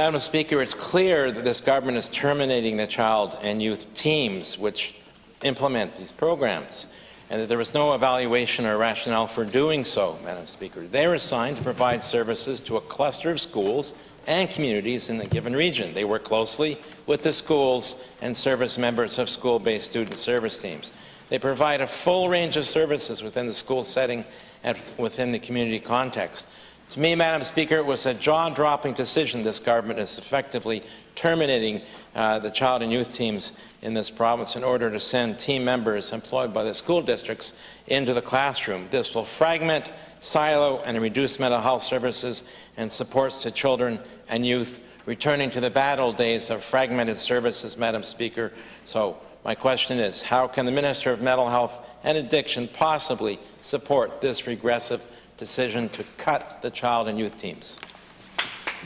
Madam Speaker, it's clear that this government is terminating the child and youth teams which implement these programs, and that there was no evaluation or rationale for doing so, Madam Speaker. They were assigned to provide services to a cluster of schools and communities in a given region. They work closely with the schools and service members of school-based student service teams. They provide a full range of services within the school setting and within the community context. To me, Madam Speaker, it was a jaw-dropping decision this government is effectively terminating the child and youth teams in this province in order to send team members employed by the school districts into the classroom. This will fragment, silo, and reduce mental health services and supports to children and youth, returning to the bad old days of fragmented services, Madam Speaker. So my question is, how can the Minister of Mental Health and Addiction possibly support this regressive decision to cut the child and youth teams?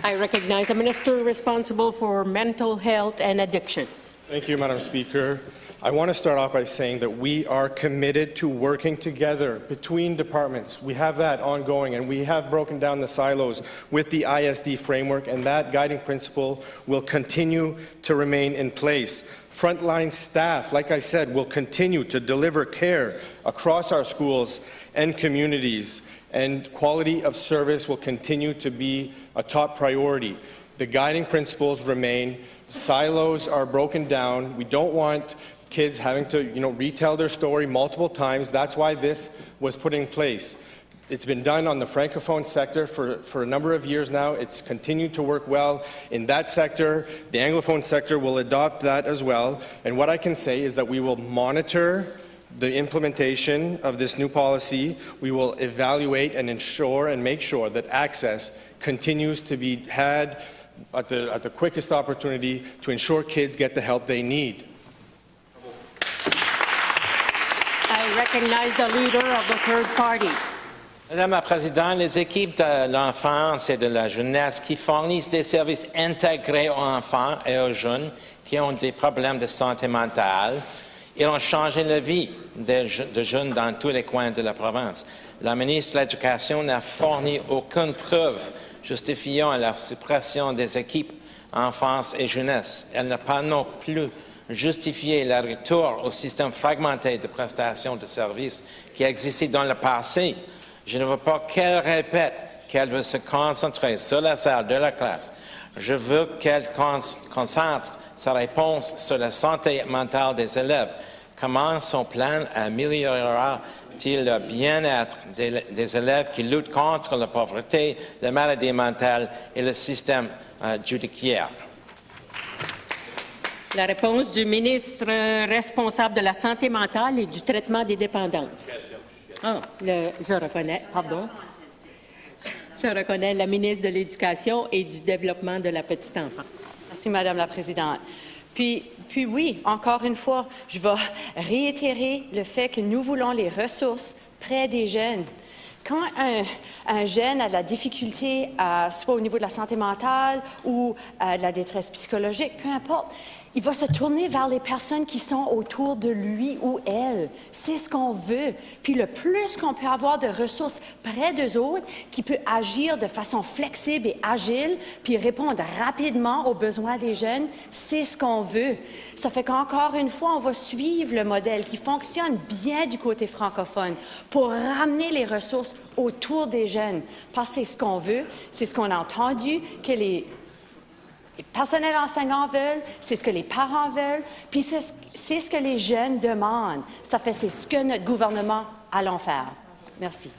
I recognize the Minister responsible for mental health and addictions. Thank you, Madam Speaker. I want to start off by saying that we are committed to working together between departments. We have that ongoing, and we have broken down the silos with the ISD framework, and that guiding principle will continue to remain in place. Frontline staff, like I said, will continue to deliver care across our schools and communities, and quality of service will continue to be a top priority. The guiding principles remain. Silos are broken down. We don't want kids having to, retell their story multiple times. That's why this was put in place. It's been done on the Francophone sector for a number of years now. It's continued to work well in that sector. The Anglophone sector will adopt that as well. And what I can say is that we will monitor the implementation of this new policy. We will evaluate and ensure and make sure that access continues to be had at the quickest opportunity to ensure kids get the help they need. I recognize the leader of the third party. Madame la Présidente, les équipes de l'enfance et de la jeunesse qui fournissent des services intégrés aux enfants et aux jeunes qui ont des problèmes de santé mentale, ils ont changé la vie de jeunes dans tous les coins de la province. La ministre de l'Éducation n'a fourni aucune preuve justifiant la suppression des équipes enfance et jeunesse. Elle n'a pas non plus justifié le retour au système fragmenté de prestations de services qui existait dans le passé. Je ne veux pas qu'elle répète qu'elle veut se concentrer sur la salle de la classe. Je veux qu'elle concentre sa réponse sur la santé mentale des élèves. Comment son plan améliorera-t-il le bien-être des élèves qui luttent contre la pauvreté, la maladie mentale et le système judiciaire? La réponse du ministre responsable de la santé mentale et du traitement des dépendances. Je reconnais la ministre de l'Éducation et du Développement de la petite enfance. Merci, Madame la Présidente. Puis oui, encore une fois, je vais réitérer le fait que nous voulons les ressources près des jeunes. Quand un jeune a de la difficulté, soit au niveau de la santé mentale ou de la détresse psychologique, peu importe, il va se tourner vers les personnes qui sont autour de lui ou elle. C'est ce qu'on veut. Puis le plus qu'on peut avoir de ressources près d'eux autres, qui peut agir de façon flexible et agile, puis répondre rapidement aux besoins des jeunes, c'est ce qu'on veut. Ça fait qu'encore une fois, on va suivre le modèle qui fonctionne bien du côté francophone pour ramener les ressources autour des jeunes. Parce que c'est ce qu'on veut, c'est ce qu'on a entendu, que les personnels enseignants veulent, c'est ce que les parents veulent, puis c'est ce que les jeunes demandent. Ça fait, c'est ce que notre gouvernement allons faire. Merci.